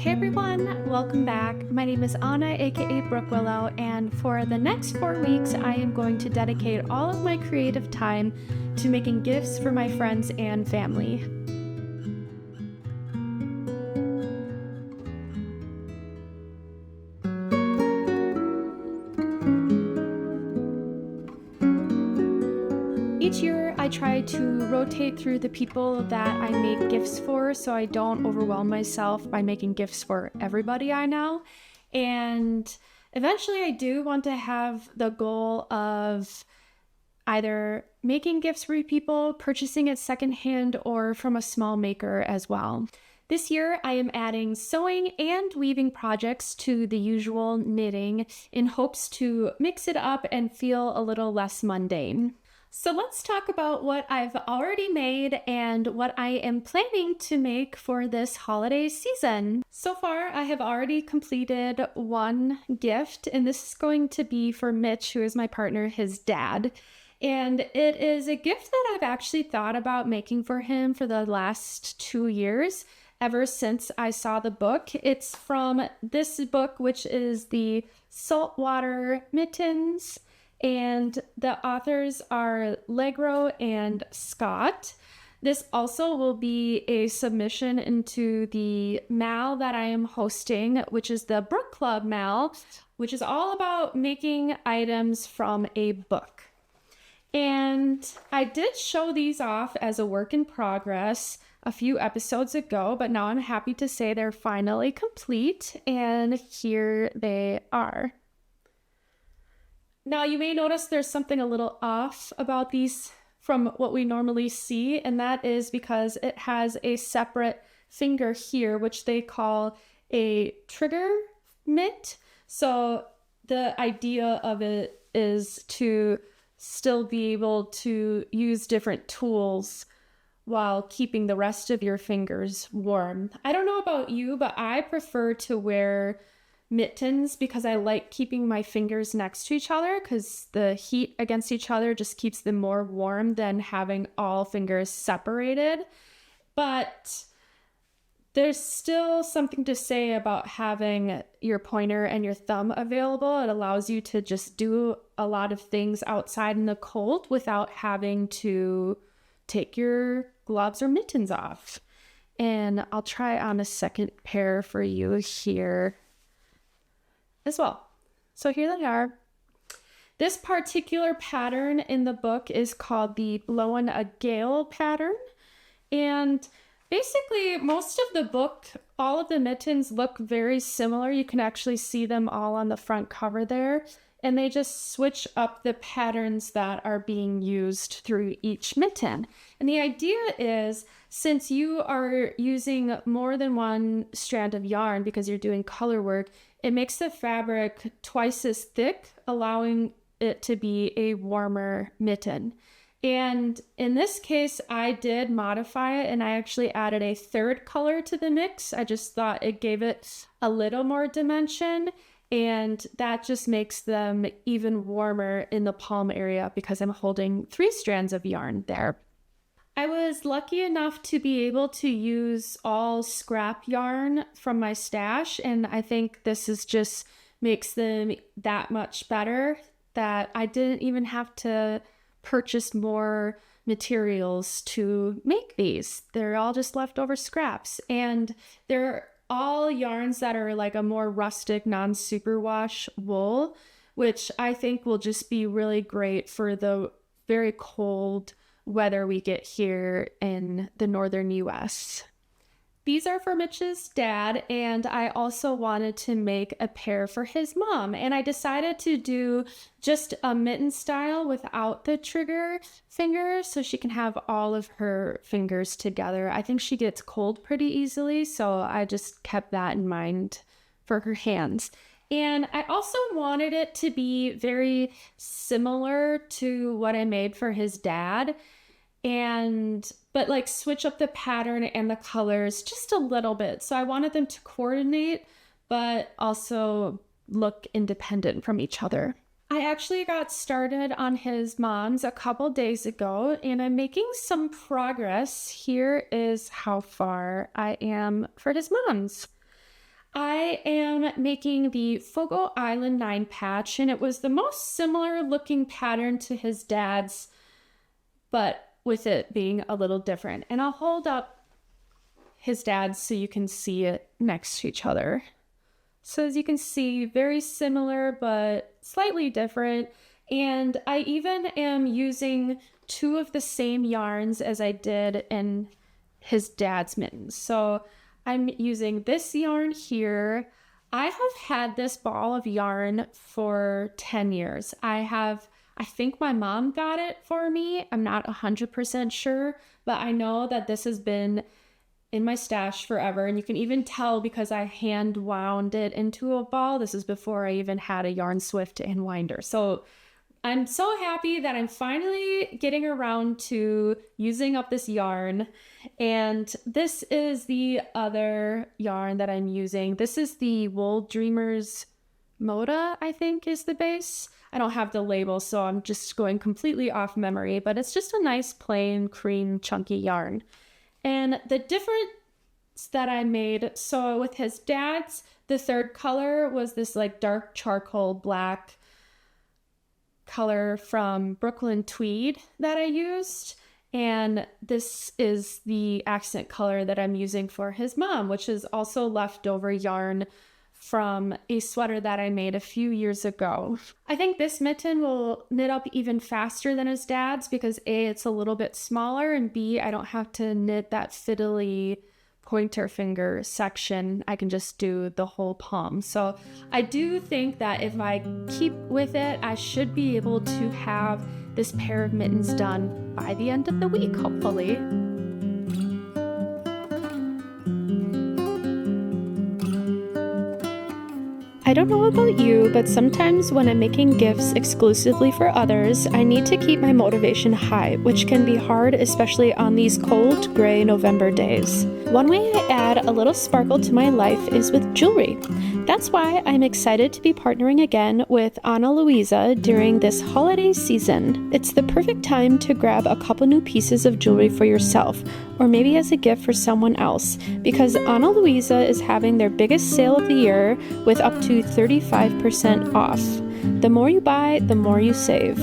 Hey everyone, welcome back. My name is Anna, aka Brookwillow, and for the next 4 weeks, I am going to dedicate all of my creative time to making gifts for my friends and family. Each year, I try to rotate through the people that I make gifts for so I don't overwhelm myself by making gifts for everybody I know. And eventually, I do want to have the goal of either making gifts for people, purchasing it secondhand, or from a small maker as well. This year, I am adding sewing and weaving projects to the usual knitting in hopes to mix it up and feel a little less mundane. So let's talk about what I've already made and what I am planning to make for this holiday season. So far, I have already completed one gift, and this is going to be for Mitch, who is my partner, his dad. And it is a gift that I've actually thought about making for him for the last 2 years, ever since I saw the book. It's from this book, which is the Saltwater Mittens. And the authors are LeGrow and Scott. This also will be a submission into the MAL that I am hosting, which is the Book Club MAL, which is all about making items from a book. And I did show these off as a work in progress a few episodes ago, but now I'm happy to say they're finally complete, and here they are. Now, you may notice there's something a little off about these from what we normally see, and that is because it has a separate finger here, which they call a trigger mitt. So the idea of it is to still be able to use different tools while keeping the rest of your fingers warm. I don't know about you, but I prefer to wear mittens because I like keeping my fingers next to each other because the heat against each other just keeps them more warm than having all fingers separated. But there's still something to say about having your pointer and your thumb available. It allows you to just do a lot of things outside in the cold without having to take your gloves or mittens off. And I'll try on a second pair for you here as well. So here they are. This particular pattern in the book is called the Blowin a Gale pattern. And basically most of the book, all of the mittens look very similar. You can actually see them all on the front cover there. And they just switch up the patterns that are being used through each mitten. And the idea is, since you are using more than one strand of yarn because you're doing color work, it makes the fabric twice as thick, allowing it to be a warmer mitten. And in this case, I did modify it and I actually added a third color to the mix. I just thought it gave it a little more dimension, and that just makes them even warmer in the palm area because I'm holding 3 strands of yarn there. I was lucky enough to be able to use all scrap yarn from my stash, and I think this is just makes them that much better that I didn't even have to purchase more materials to make these. They're all just leftover scraps, and they're all yarns that are like a more rustic, non-superwash wool, which I think will just be really great for the very cold weather we get here in the northern US. These are for Mitch's dad, and I also wanted to make a pair for his mom, and I decided to do just a mitten style without the trigger finger so she can have all of her fingers together. I think she gets cold pretty easily, so I just kept that in mind for her hands. And I also wanted it to be very similar to what I made for his dad, but like switch up the pattern and the colors just a little bit. So I wanted them to coordinate, but also look independent from each other. I actually got started on his mom's a couple days ago, and I'm making some progress. Here is how far I am for his mom's. I am making the Fogo Island 9 Patch, and it was the most similar looking pattern to his dad's, but with it being a little different. And I'll hold up his dad's so you can see it next to each other. So as you can see, very similar, but slightly different. And I even am using 2 of the same yarns as I did in his dad's mittens. So I'm using this yarn here. I have had this ball of yarn for 10 years. I think my mom got it for me. I'm not 100% sure, but I know that this has been in my stash forever. And you can even tell because I hand wound it into a ball. This is before I even had a yarn swift and winder. So I'm so happy that I'm finally getting around to using up this yarn. And this is the other yarn that I'm using. This is the Wool Dreamers Moda, I think is the base. I don't have the label, so I'm just going completely off memory, but it's just a nice plain cream chunky yarn. And the difference that I made, so with his dad's, the third color was this like dark charcoal black color from Brooklyn Tweed that I used. And this is the accent color that I'm using for his mom, which is also leftover yarn from a sweater that I made a few years ago. I think this mitten will knit up even faster than his dad's because A, it's a little bit smaller, and B, I don't have to knit that fiddly pointer finger section. I can just do the whole palm. So I do think that if I keep with it, I should be able to have this pair of mittens done by the end of the week, hopefully. I don't know about you, but sometimes when I'm making gifts exclusively for others, I need to keep my motivation high, which can be hard, especially on these cold, gray November days. One way I add a little sparkle to my life is with jewelry. That's why I'm excited to be partnering again with Ana Luisa during this holiday season. It's the perfect time to grab a couple new pieces of jewelry for yourself, or maybe as a gift for someone else, because Ana Luisa is having their biggest sale of the year with up to 35% off. The more you buy, the more you save.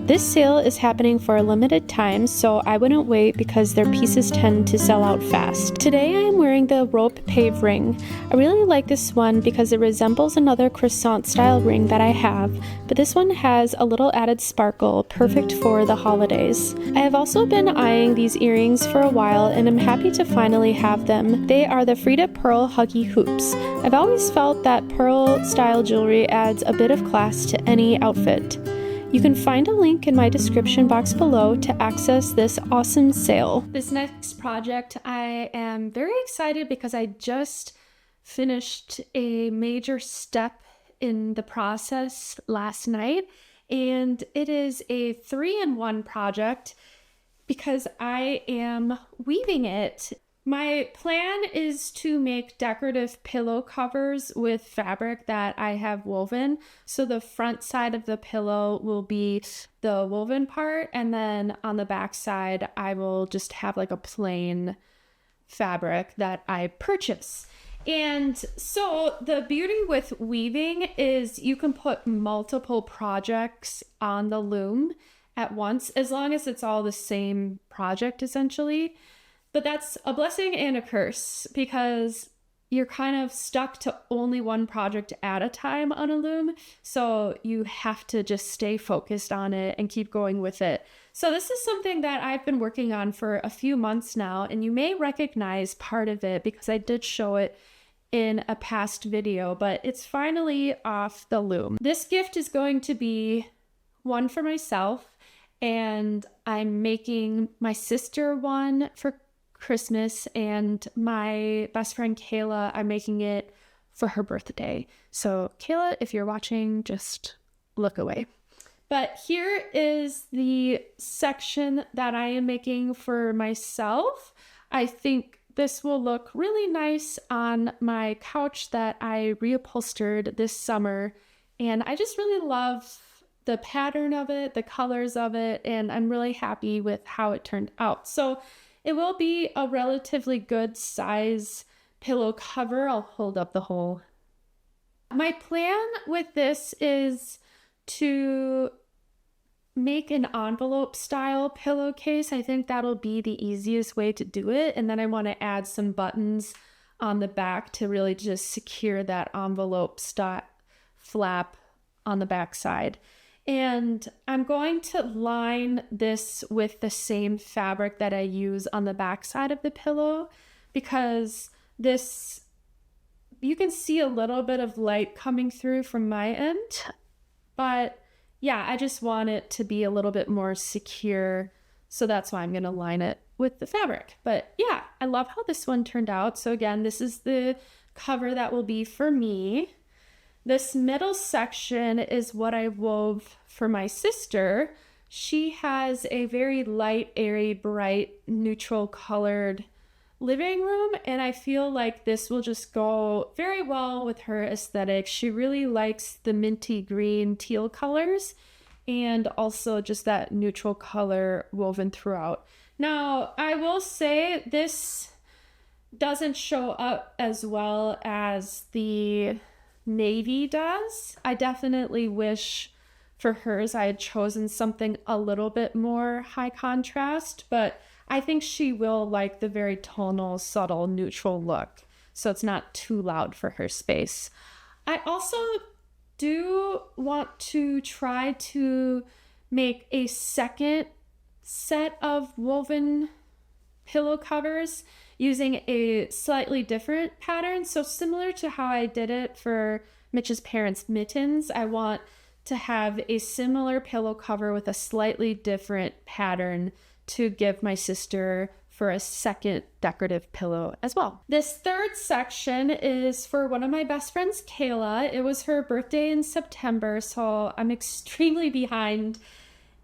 This sale is happening for a limited time, so I wouldn't wait because their pieces tend to sell out fast. Today I am wearing the rope pave ring. I really like this one because it resembles another croissant style ring that I have, but this one has a little added sparkle, perfect for the holidays. I have also been eyeing these earrings for a while and I'm happy to finally have them. They are the Frida Pearl Huggy Hoops. I've always felt that pearl style jewelry adds a bit of class to any outfit. You can find a link in my description box below to access this awesome sale. This next project, I am very excited because I just finished a major step in the process last night, and it is a 3-in-1 project because I am weaving it. My plan is to make decorative pillow covers with fabric that I have woven. So the front side of the pillow will be the woven part, and then on the back side, I will just have like a plain fabric that I purchase. And so the beauty with weaving is you can put multiple projects on the loom at once, as long as it's all the same project essentially. But that's a blessing and a curse because you're kind of stuck to only one project at a time on a loom. So you have to just stay focused on it and keep going with it. So this is something that I've been working on for a few months now, and you may recognize part of it because I did show it in a past video, but it's finally off the loom. This gift is going to be one for myself, and I'm making my sister one for Christmas, and my best friend Kayla, I'm making it for her birthday. So Kayla, if you're watching, just look away. But here is the section that I am making for myself. I think this will look really nice on my couch that I reupholstered this summer, and I just really love the pattern of it, the colors of it, and I'm really happy with how it turned out. So it will be a relatively good size pillow cover. I'll hold up the whole. My plan with this is to make an envelope style pillowcase. I think that'll be the easiest way to do it. And then I want to add some buttons on the back to really just secure that envelope flap on the back side. And I'm going to line this with the same fabric that I use on the back side of the pillow, because this, you can see a little bit of light coming through from my end, but yeah, I just want it to be a little bit more secure. So that's why I'm going to line it with the fabric. But yeah, I love how this one turned out. So again, this is the cover that will be for me. This middle section is what I wove for my sister. She has a very light, airy, bright, neutral colored living room, and I feel like this will just go very well with her aesthetic. She really likes the minty green teal colors and also just that neutral color woven throughout. Now, I will say this doesn't show up as well as the navy does. I definitely wish for hers I had chosen something a little bit more high contrast, but I think she will like the very tonal, subtle, neutral look, so it's not too loud for her space. I also do want to try to make a second set of woven pillow covers using a slightly different pattern. So similar to how I did it for Mitch's parents' mittens, I want to have a similar pillow cover with a slightly different pattern to give my sister for a second decorative pillow as well. This third section is for one of my best friends, Kayla. It was her birthday in September, so I'm extremely behind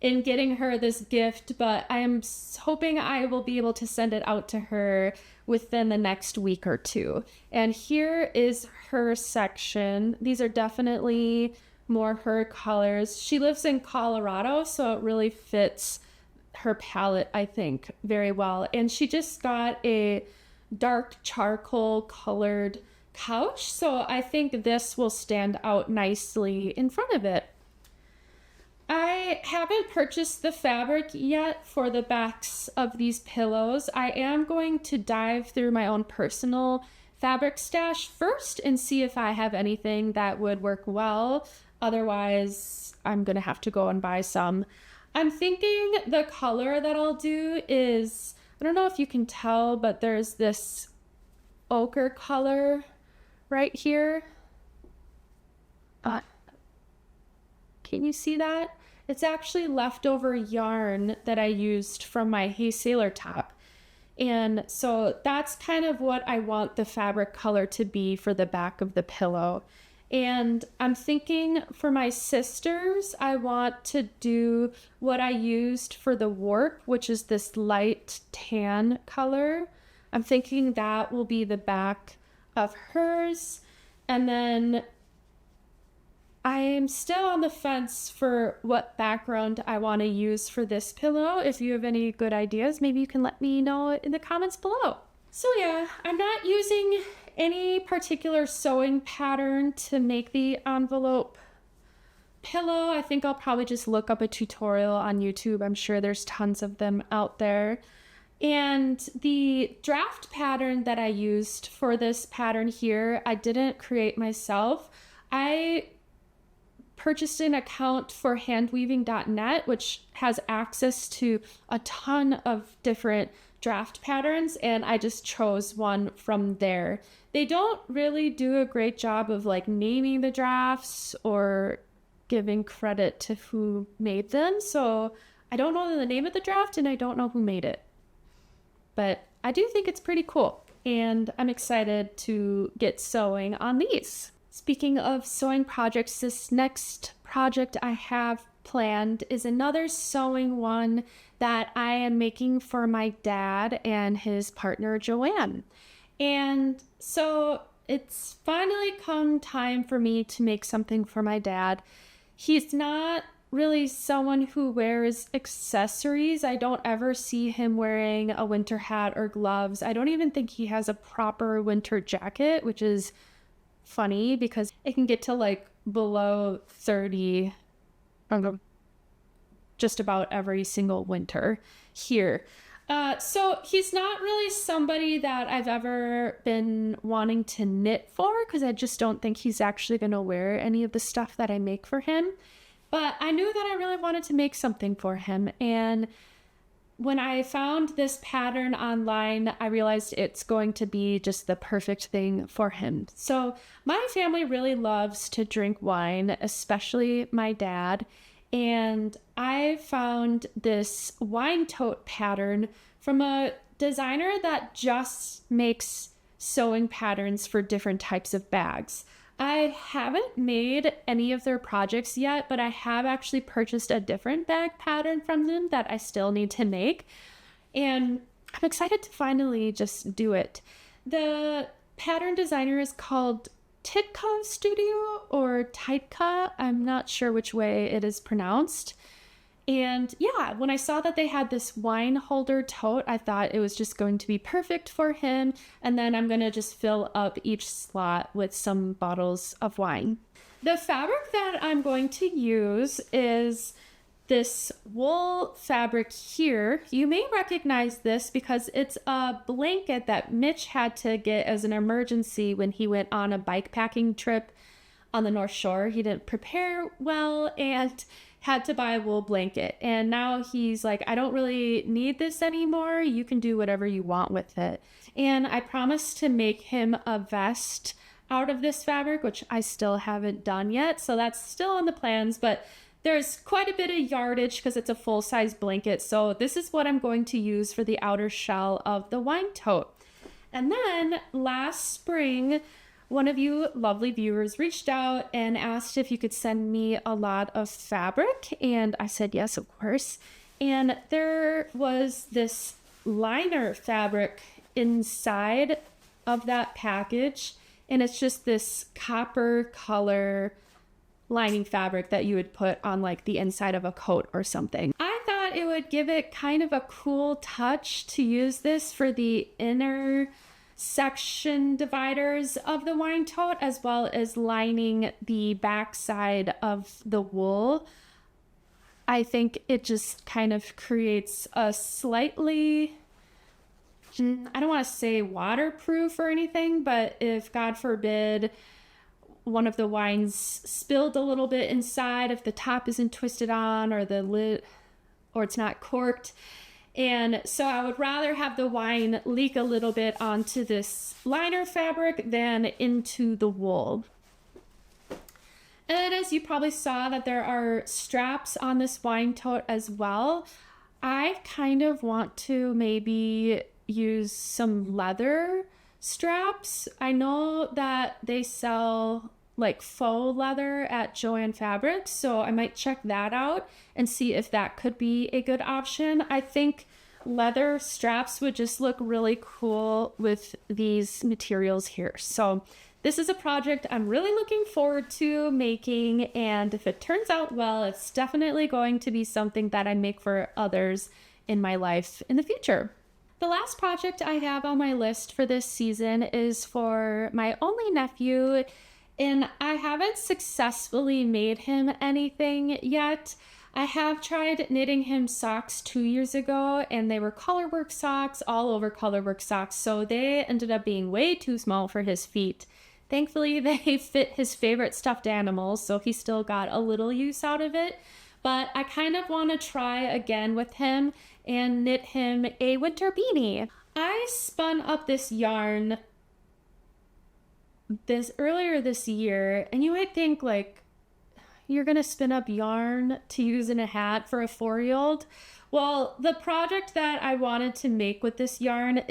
in getting her this gift, but I am hoping I will be able to send it out to her within the next week or two. And here is her section. These are definitely more her colors. She lives in Colorado, so it really fits her palette, I think, very well. And she just got a dark charcoal colored couch, so I think this will stand out nicely in front of it. I haven't purchased the fabric yet for the backs of these pillows. I am going to dive through my own personal fabric stash first and see if I have anything that would work well. Otherwise, I'm gonna have to go and buy some. I'm thinking the color that I'll do is, I don't know if you can tell, but there's this ochre color right here. Can you see that? It's actually leftover yarn that I used from my Hey Sailor top. And so that's kind of what I want the fabric color to be for the back of the pillow. And I'm thinking for my sisters, I want to do what I used for the warp, which is this light tan color. I'm thinking that will be the back of hers. And then I'm still on the fence for what background I want to use for this pillow. If you have any good ideas, maybe you can let me know in the comments below. So yeah, I'm not using any particular sewing pattern to make the envelope pillow. I think I'll probably just look up a tutorial on YouTube. I'm sure there's tons of them out there. And the draft pattern that I used for this pattern here, I didn't create myself. I purchased an account for handweaving.net, which has access to a ton of different draft patterns, and I just chose one from there. They don't really do a great job of like naming the drafts or giving credit to who made them, so I don't know the name of the draft and I don't know who made it. But I do think it's pretty cool, and I'm excited to get sewing on these. Speaking of sewing projects, this next project I have planned is another sewing one that I am making for my dad and his partner Joanne. And so it's finally come time for me to make something for my dad. He's not really someone who wears accessories. I don't ever see him wearing a winter hat or gloves. I don't even think he has a proper winter jacket, which is funny because it can get to like below 30 just about every single winter here. So he's not really somebody that I've ever been wanting to knit for because I just don't think he's actually going to wear any of the stuff that I make for him. But I knew that I really wanted to make something for him. And when I found this pattern online, I realized it's going to be just the perfect thing for him. So my family really loves to drink wine, especially my dad. And I found this wine tote pattern from a designer that just makes sewing patterns for different types of bags. I haven't made any of their projects yet, but I have actually purchased a different bag pattern from them that I still need to make. And I'm excited to finally just do it. The pattern designer is called TYTKA Studio or TYTKA. I'm not sure which way it is pronounced. And yeah, when I saw that they had this wine holder tote, I thought it was just going to be perfect for him. And then I'm going to just fill up each slot with some bottles of wine. The fabric that I'm going to use is this wool fabric here. You may recognize this because it's a blanket that Mitch had to get as an emergency when he went on a bike packing trip on the North Shore. He didn't prepare well and had to buy a wool blanket. And now he's like, I don't really need this anymore. You can do whatever you want with it. And I promised to make him a vest out of this fabric, which I still haven't done yet. So that's still on the plans, but there's quite a bit of yardage because it's a full-size blanket. So this is what I'm going to use for the outer shell of the wine tote. And then last spring, one of you lovely viewers reached out and asked if you could send me a lot of fabric. And I said, yes, of course. And there was this liner fabric inside of that package. And it's just this copper color lining fabric that you would put on like the inside of a coat or something. I thought it would give it kind of a cool touch to use this for the inner section dividers of the wine tote, as well as lining the backside of the wool. I think it just kind of creates a slightly, I don't want to say waterproof or anything, but if God forbid one of the wines spilled a little bit inside, if the top isn't twisted on or the lid, or it's not corked. And so I would rather have the wine leak a little bit onto this liner fabric than into the wool. And as you probably saw that there are straps on this wine tote as well, I kind of want to maybe use some leather straps. I know that they sell like faux leather at Joann Fabrics, so I might check that out and see if that could be a good option. I think leather straps would just look really cool with these materials here. So this is a project I'm really looking forward to making, and if it turns out well, it's definitely going to be something that I make for others in my life in the future. The last project I have on my list for this season is for my only nephew, and I haven't successfully made him anything yet. I have tried knitting him socks 2 years ago, and they were colorwork socks, all over colorwork socks, so they ended up being way too small for his feet. Thankfully, they fit his favorite stuffed animals, so he still got a little use out of it. But I kind of want to try again with him and knit him a winter beanie. I spun up this yarn earlier this year, and you might think like you're gonna spin up yarn to use in a hat for a 4-year-old. Well, the project that I wanted to make with this yarn,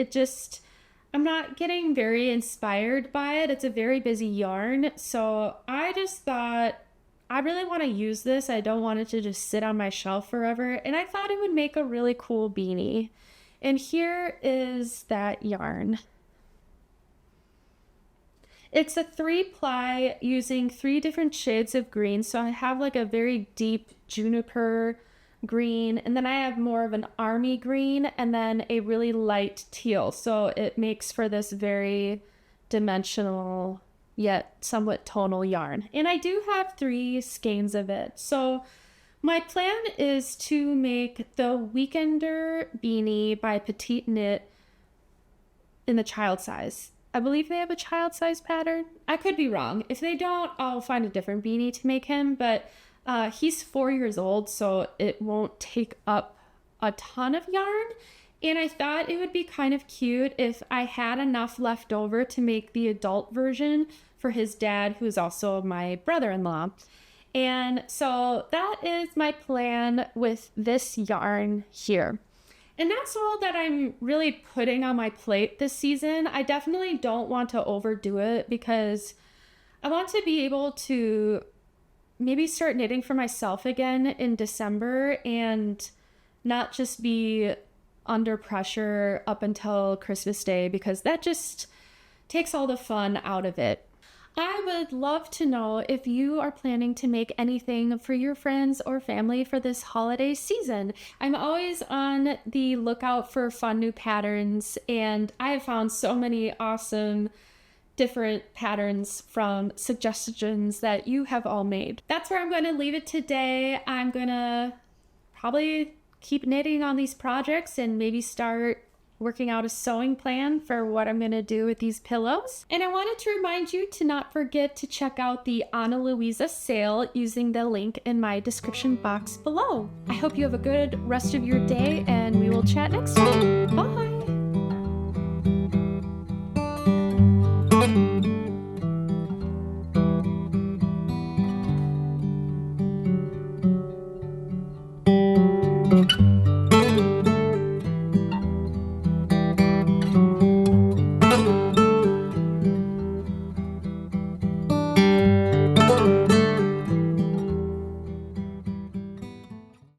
I'm not getting very inspired by it. It's a very busy yarn, so I just thought I really want to use this. I don't want it to just sit on my shelf forever, and I thought it would make a really cool beanie. And here is that yarn. It's a 3-ply using 3 different shades of green. So I have like a very deep juniper green, and then I have more of an army green, and then a really light teal. So it makes for this very dimensional yet somewhat tonal yarn. And I do have 3 skeins of it. So my plan is to make the Weekender beanie by Petite Knit in the child size. I believe they have a child size pattern. I could be wrong. If they don't, I'll find a different beanie to make him, but he's 4 years old, so it won't take up a ton of yarn. And I thought it would be kind of cute if I had enough left over to make the adult version for his dad, who's also my brother-in-law. And so that is my plan with this yarn here. And that's all that I'm really putting on my plate this season. I definitely don't want to overdo it because I want to be able to maybe start knitting for myself again in December and not just be under pressure up until Christmas Day, because that just takes all the fun out of it. I would love to know if you are planning to make anything for your friends or family for this holiday season. I'm always on the lookout for fun new patterns, and I have found so many awesome different patterns from suggestions that you have all made. That's where I'm going to leave it today. I'm going to probably keep knitting on these projects and maybe start working out a sewing plan for what I'm going to do with these pillows. And I wanted to remind you to not forget to check out the Ana Luisa sale using the link in my description box below. I hope you have a good rest of your day, and we will chat next time. Bye!